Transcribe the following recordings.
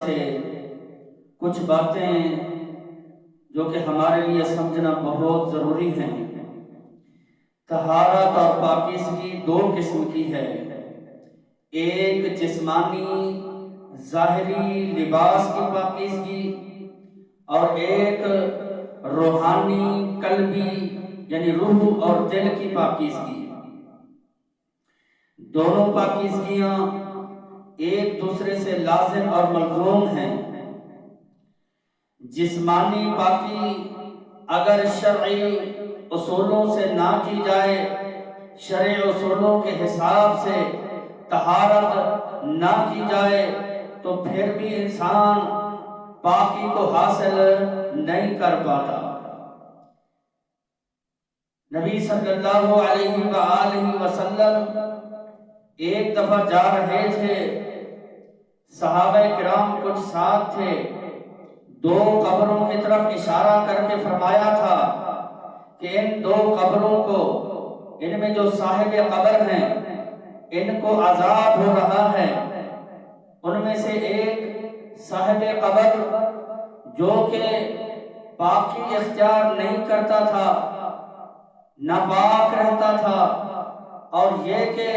سے کچھ باتیں جو کہ ہمارے لیے سمجھنا بہت ضروری ہیں۔ طہارت اور پاکیزگی دو قسم کی ہے، ایک جسمانی ظاہری لباس کی پاکیزگی اور ایک روحانی قلبی یعنی روح اور دل کی پاکیزگی۔ دونوں پاکیزگیاں ایک دوسرے سے لازم اور ملزوم ہیں۔ جسمانی پاکی اگر شرعی اصولوں سے نہ کی جائے، شرعی اصولوں کے حساب سے طہارت نہ کی جائے تو پھر بھی انسان پاکی کو حاصل نہیں کر پاتا۔ نبی صلی اللہ علیہ وآلہ وسلم ایک دفعہ جا رہے تھے، صحابہ کرام کچھ ساتھ تھے، دو قبروں کی طرف اشارہ کر کے فرمایا تھا کہ ان دو قبروں کو، ان میں جو صاحب قبر ہیں ان کو عذاب ہو رہا ہے۔ ان میں سے ایک صاحب قبر جو کہ پاکی اختیار نہیں کرتا تھا، ناپاک رہتا تھا، اور یہ کہ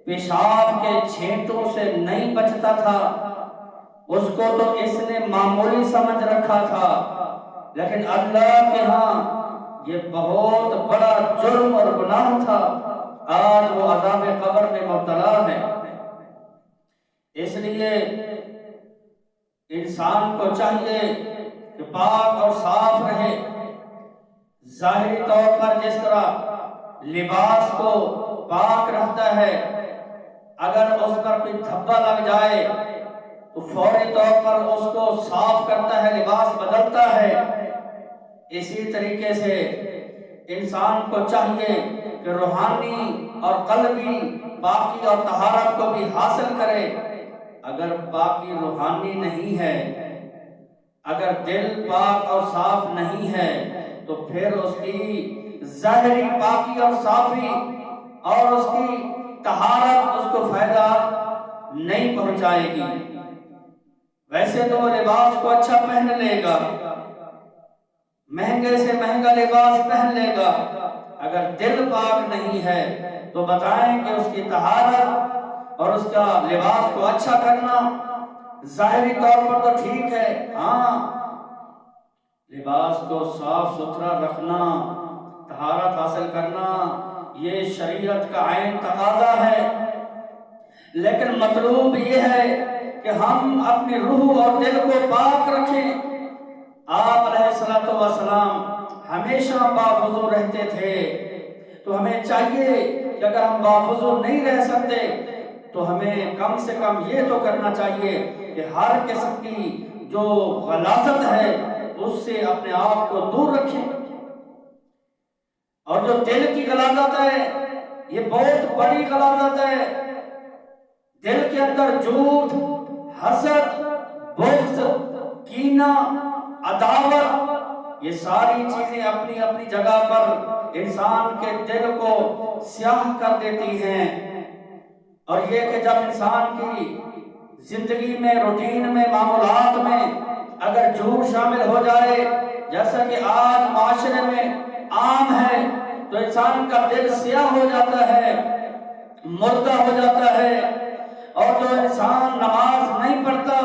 پیشاب کے چھینٹوں سے نہیں بچتا تھا، اس کو تو اس نے معمولی سمجھ رکھا تھا، لیکن اللہ کے ہاں یہ بہت بڑا جرم اور گناہ تھا۔ آج وہ عذاب قبر میں مبتلا ہے۔ اس لیے انسان کو چاہیے کہ پاک اور صاف رہے۔ ظاہری طور پر جس طرح لباس کو پاک رکھتا ہے، اگر اس پر کوئی دھبا لگ جائے تو فوری طور پر اس کو صاف کرتا ہے، لباس بدلتا ہے، اسی طریقے سے انسان کو چاہیے کہ روحانی اور قلبی پاکی اور طہارت کو بھی حاصل کرے۔ اگر پاکی روحانی نہیں ہے، اگر دل پاک اور صاف نہیں ہے تو پھر اس کی ظاہری پاکی اور صافی اور اس کی طہارت اس کو فائدہ نہیں پہنچائے گی۔ ویسے تو لباس کو اچھا پہن لے گا، مہنگے سے مہنگا لباس پہن لے گا، اگر دل پاک نہیں ہے تو بتائیں کہ اس کی طہارت اور اس کا لباس کو اچھا کرنا ظاہری طور پر تو ٹھیک ہے، ہاں لباس کو صاف ستھرا رکھنا، طہارت حاصل کرنا یہ شریعت کا عین تقاضا ہے، لیکن مطلوب یہ ہے کہ ہم اپنی روح اور دل کو پاک رکھیں۔ آپ علیہ السلام ہمیشہ باوضو رہتے تھے، تو ہمیں چاہیے کہ اگر ہم باوضو نہیں رہ سکتے تو ہمیں کم سے کم یہ تو کرنا چاہیے کہ ہر قسم کی جو غلاظت ہے اس سے اپنے آپ کو دور رکھیں۔ اور جو دل کی غلاظت ہے یہ بہت بڑی غلاظت ہے۔ دل کے اندر جھوٹ، حسد، بغض، کینہ، عداوت، یہ ساری چیزیں اپنی اپنی جگہ پر انسان کے دل کو سیاہ کر دیتی ہیں۔ اور یہ کہ جب انسان کی زندگی میں، روٹین میں، معمولات میں اگر جھوٹ شامل ہو جائے، جیسا کہ آج معاشرے میں عام ہے، تو انسان کا دل سیاہ ہو جاتا ہے، مردہ ہو جاتا ہے۔ اور جو انسان نماز نہیں پڑھتا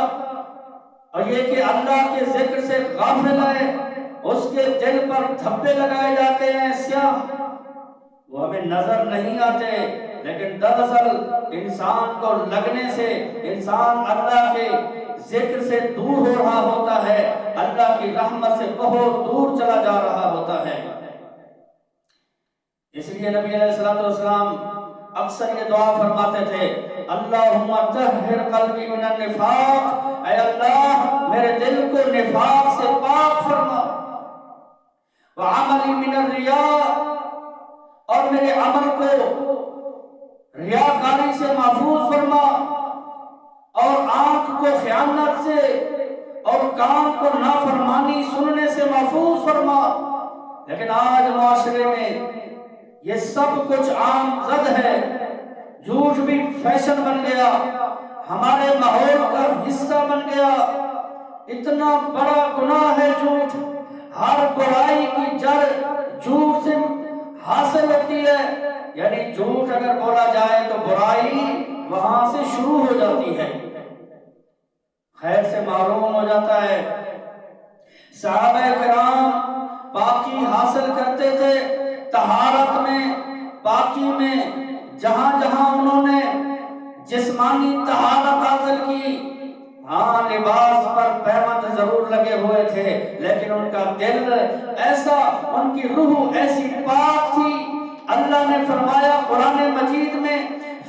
اور یہ کہ اللہ کے ذکر سے غافل ہے، اس کے دل پر دھبے لگائے جاتے ہیں سیاہ، وہ ہمیں نظر نہیں آتے، لیکن دراصل انسان کو لگنے سے انسان اللہ کے ذکر سے دور ہو رہا ہوتا ہے، اللہ کی رحمت سے بہت دور چلا جا رہا ہوتا ہے۔ اس لیے نبی علیہ السلام اکثر یہ دعا فرماتے تھے، اللہم طہر قلبی من النفاق، اے اللہ میرے دل کو نفاق سے پاک فرما، وعملی من الریاء، اور میرے عمل کو ریاکاری سے محفوظ فرما، اور آنکھ کو خیانت سے اور کان کو نافرمانی سننے سے محفوظ فرما۔ لیکن آج معاشرے میں یہ سب کچھ عام زد ہے، جھوٹ بھی فیشن بن گیا، ہمارے ماحول کا حصہ بن گیا، اتنا بڑا گناہ ہے جھوٹ، ہر برائی کی جڑ جھوٹ سے حاصل ہوتی ہے، یعنی جھوٹ اگر بولا جائے تو برائی وہاں سے شروع ہو جاتی ہے، خیر سے محروم ہو جاتا ہے۔ صحابہ کرام پاکی حاصل کرتے تھے، طہارت میں، پاکی میں، جہاں جہاں انہوں نے جسمانی طہارت حاصل کی، ہاں لباس پر پابند ضرور لگے ہوئے تھے، لیکن ان کا دل ایسا، ان کی روح ایسی پاک تھی۔ اللہ نے فرمایا قرآن مجید میں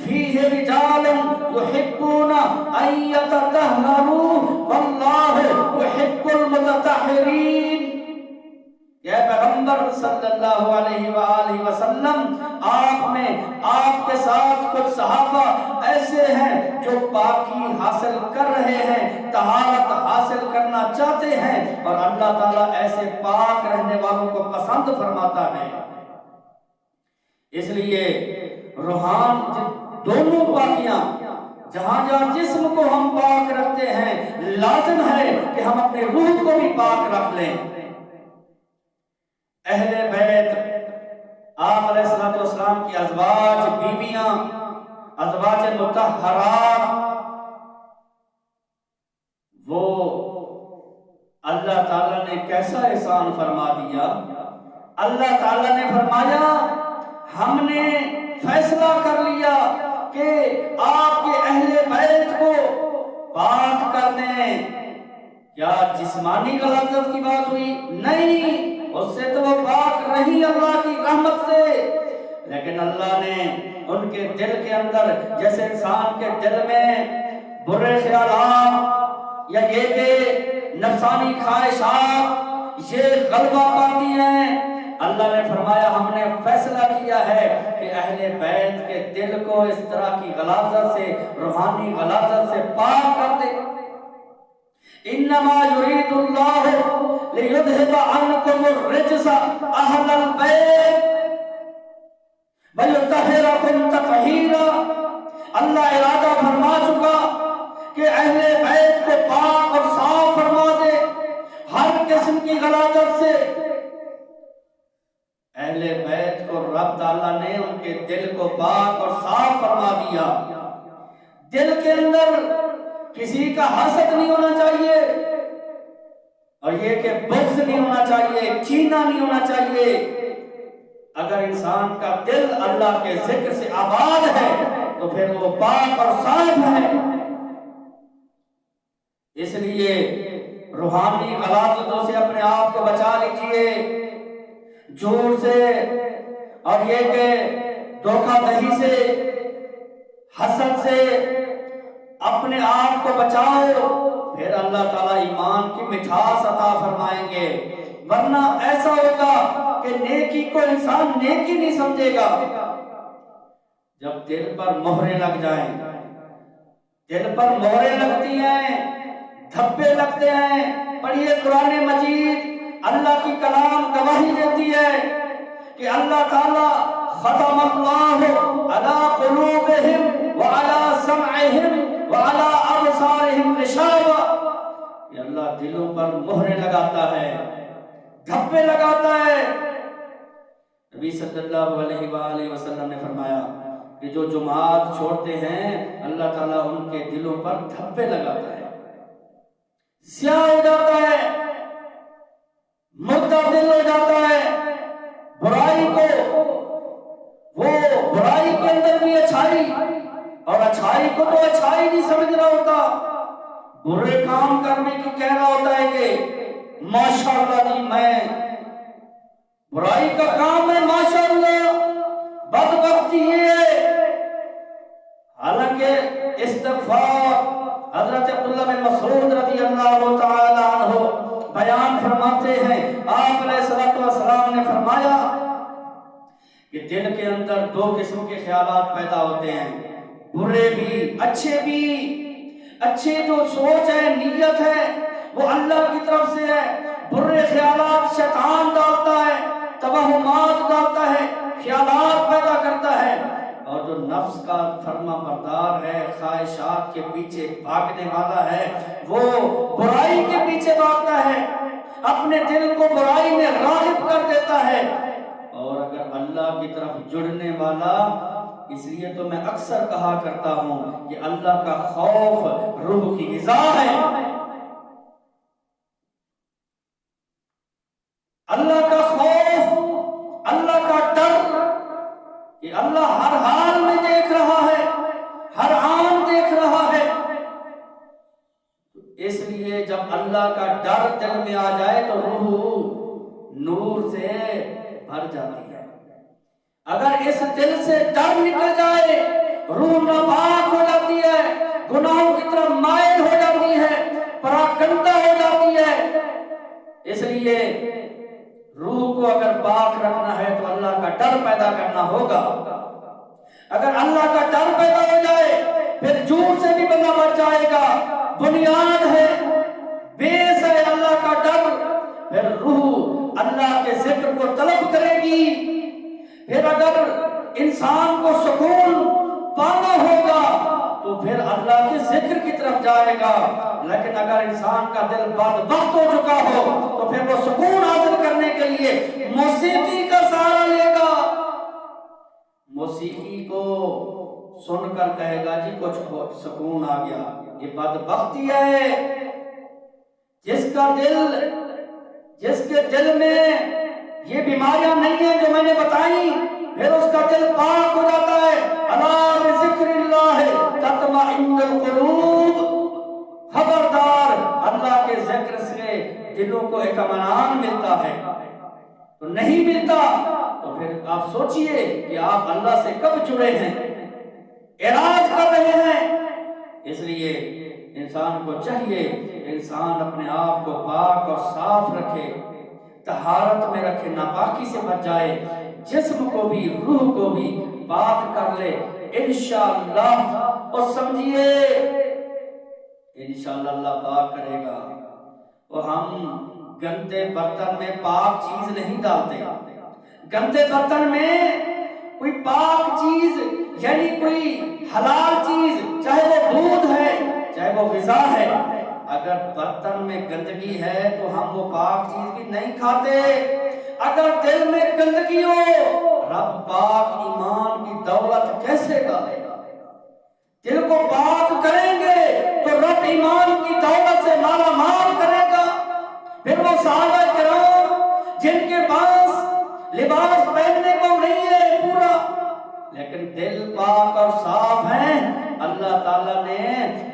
فیہ رجال یحبون ان یتطہروا واللہ یحب المتطہرین۔ یا پیغمبر صلی اللہ علیہ وآلہ وسلم، آپ میں آپ کے ساتھ کچھ صحابہ ایسے ہیں جو پاکی حاصل کر رہے ہیں، طہارت حاصل کرنا چاہتے ہیں، اور اللہ تعالیٰ ایسے پاک رہنے والوں کو پسند فرماتا ہے۔ اس لیے روحان دونوں پاکیاں، جہاں جہاں جسم کو ہم پاک رکھتے ہیں، لازم ہے کہ ہم اپنے روح کو بھی پاک رکھ لیں۔ اہل بیت آپ علیہ السلام کی ازواج، بیویاں، ازواج مطہرات، وہ اللہ تعالیٰ نے کیسا احسان فرما دیا۔ اللہ تعالیٰ نے فرمایا ہم نے فیصلہ کر لیا کہ آپ کے اہل بیت کو پاک کر دیں۔ کیا جسمانی غلاظت کی بات ہوئی؟ نہیں، اس سے تو وہ پاک رہی اللہ کی رحمت سے، لیکن اللہ نے ان کے دل کے اندر، جیسے انسان کے دل میں برے خیالات یا یہ کہ نفسانی خواہشات یہ غلبہ پاتی ہیں، اللہ نے فرمایا ہم نے فیصلہ کیا ہے کہ اہل بیت کے دل کو اس طرح کی غلاظت سے، روحانی غلاظت سے پاک کر دے۔ انما یرید اللہ لیذھب عنکم الرجس اہل البیت ویطہرکم تطہیرا۔ اللہ ارادہ فرما چکا کہ اہل بیت کو پاک اور صاف فرما دے ہر قسم کی غلاظت سے۔ اہل بیت کو رب تعالیٰ نے ان کے دل کو پاک اور صاف فرما دیا۔ دل کے اندر کسی کا حسد نہیں ہونا چاہیے، اور یہ کہ بغض نہیں ہونا چاہیے، کینہ نہیں ہونا چاہیے۔ اگر انسان کا دل اللہ کے ذکر سے آباد ہے تو پھر وہ پاک اور صاف ہے۔ اس لیے روحانی غلاظتوں سے اپنے آپ کو بچا لیجئے، جھوٹ سے، اور یہ کہ دھوکہ دہی سے، حسد سے اپنے آپ کو بچاؤ، پھر اللہ تعالیٰ ایمان کی مٹھاس عطا فرمائیں گے۔ ورنہ ایسا ہوگا کہ نیکی کو انسان نیکی نہیں سمجھے گا۔ جب دل پر مہریں لگ جائیں، دل پر مہریں لگتی ہیں، دھبے لگتے ہیں، پڑھیے قرآن مجید، اللہ کی کلام گواہی دیتی ہے کہ اللہ تعالیٰ ختم اللہ علی قلوبہم وعلی سمعہم وعلی ابصارہم غشاوہ، کہ اللہ دلوں پر مہریں لگاتا ہے، دھبے لگاتا ہے۔ نبی صلی اللہ علیہ وآلہ وسلم نے فرمایا کہ جو جماعت چھوڑتے ہیں اللہ تعالیٰ ان کے دلوں پر دھبے لگاتا ہے، سیاہ ہو جاتا ہے، مردہ دل ہو جاتا ہے۔ برائی کو، وہ برائی کے اندر بھی اچھائی، اور اچھائی کو تو اچھائی نہیں سمجھ رہا ہوتا، برے کام کرنے کی کہہ رہا ہوتا ہے کہ ماشاءاللہ جی میں برائی کا کام ہے، ماشاءاللہ۔ بدبختی یہ ہے، حالانکہ استغفار حضرت عبداللہ بن مسعود رضی اللہ تعالی عنہ بیان فرماتے ہیں، آپ علیہ السلام نے فرمایا کہ دل کے اندر دو قسم کے خیالات پیدا ہوتے ہیں، برے بھی اچھے بھی۔ اچھے جو سوچ ہے، نیت ہے، وہ اللہ کی طرف سے ہے۔ برے خیالات شیطان ڈالتا ہے، توہمات ڈالتا ہے، خیالات پیدا کرتا ہے، اور جو نفس کا فرما بردار ہے، خواہشات کے پیچھے بھاگنے والا ہے، وہ برائی کے اپنے دل کو برائی میں راغب کر دیتا ہے۔ اور اگر اللہ کی طرف جڑنے والا، اس لیے تو میں اکثر کہا کرتا ہوں کہ اللہ کا خوف روح کی غذا ہے۔ اللہ کا خوف، اللہ کا ڈر کہ اللہ ہر حال میں دیکھ رہا ہے، ہر آن دیکھ رہا ہے۔ اس لیے جب اللہ کا ڈر دل میں آ جائے تو روح نور سے بھر جاتی ہے۔ اگر اس دل سے ڈر نکل جائے، روح ناپاک ہو جاتی ہے، گناہوں کی طرف مائل ہو جاتی ہے، پراگندہ ہو جاتی ہے۔ اس لیے روح کو اگر پاک رکھنا ہے تو اللہ کا ڈر پیدا کرنا ہوگا۔ اگر اللہ کا ڈر پیدا ہو جائے پھر جھوٹ سے بھی بندہ بچ جائے گا۔ بنیاد ہے، بیس ہے اللہ کا ڈر۔ پھر روح اللہ کے ذکر کو طلب کرے گی۔ پھر اگر انسان کو سکون پانا ہوگا تو پھر اللہ کے ذکر کی طرف جائے گا۔ لیکن اگر انسان کا دل بدبخت ہو چکا ہو تو پھر وہ سکون حاصل کرنے کے لیے موسیقی کا سہارا لے گا۔ موسیقی کو سن کر کہے گا جی کچھ سکون آ گیا۔ یہ بدبختی ہے۔ جس کے دل میں یہ بیماریاں نہیں ہیں جو میں نے بتائیں، پھر اس کا دل پاک ہو جاتا ہے۔ الا بذکر اللہ تطمئن القلوب، خبردار اللہ کے ذکر سے دلوں کو اطمینان ملتا ہے۔ تو نہیں ملتا تو پھر آپ سوچئے کہ آپ اللہ سے کب جڑے ہیں، علاج کر رہے ہیں۔ اس لیے انسان کو چاہیے انسان اپنے آپ کو پاک اور صاف رکھے، طہارت میں رکھے، ناپاکی سے بچ جائے، جسم کو بھی روح کو بھی پاک کر لے انشاءاللہ۔ اور سمجھیے انشاءاللہ اللہ پاک کرے گا۔ اور ہم گندے برتن میں پاک چیز نہیں ڈالتے۔ گندے برتن میں کوئی پاک چیز یعنی کوئی حلال چیز، چاہے وہ دودھ ہے چاہے وہ غذا ہے، اگر برتن میں گندگی ہے تو ہم وہ پاک چیز بھی نہیں کھاتے۔ اگر دل میں گندگی ہو، رب پاک ایمان کی دولت کیسے ڈالے گا؟ دل کو پاک کریں گے تو رب ایمان کی دولت سے مالا مال کرے گا۔ پھر وہ صحابہ کرام جن کے پاس لباس پہننے کو نہیں ہے پورا، لیکن دل پاک اور صاف ہیں، اللہ تعالیٰ نے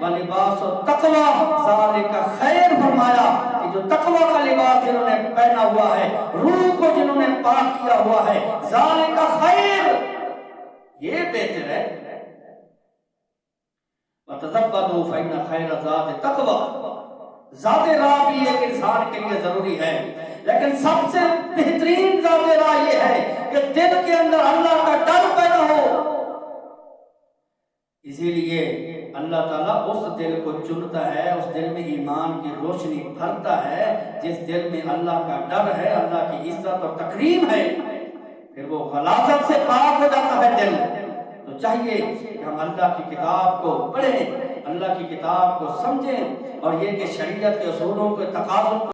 وَلِبَاسُ التَّقْوَىٰ ذَلِكَ خیر فرمایا کہ جو تقوی کا لباس جنہوں نے پہنا ہوا ہے، روح کو جنہوں نے پاک کیا ہوا ہے، ذَلِكَ خیر، یہ بہتر ہے۔ وَتَزَوَّدُوا فَإِنَّ خَيْرَ الزَّادِ التَّقْوَىٰ، ذات راہ بھی ایک انسان کے لیے ضروری ہے، لیکن سب سے بہترین ذات راہ یہ ہے کہ دل کے اندر اللہ کا ڈر پیدا ہو۔ اسی لیے اللہ تعالیٰ اس دل کو چنتا ہے، اس دل میں ایمان کی روشنی بھرتا ہے، جس دل میں اللہ کا ڈر ہے، اللہ کی عزت اور تکریم ہے، پھر وہ غلاظت سے پاک ہو جاتا ہے دل۔ تو چاہیے کہ ہم اللہ کی کتاب کو پڑھیں، اللہ کی کتاب کو سمجھیں، اور یہ کہ شریعت کے اصولوں کے تقاضوں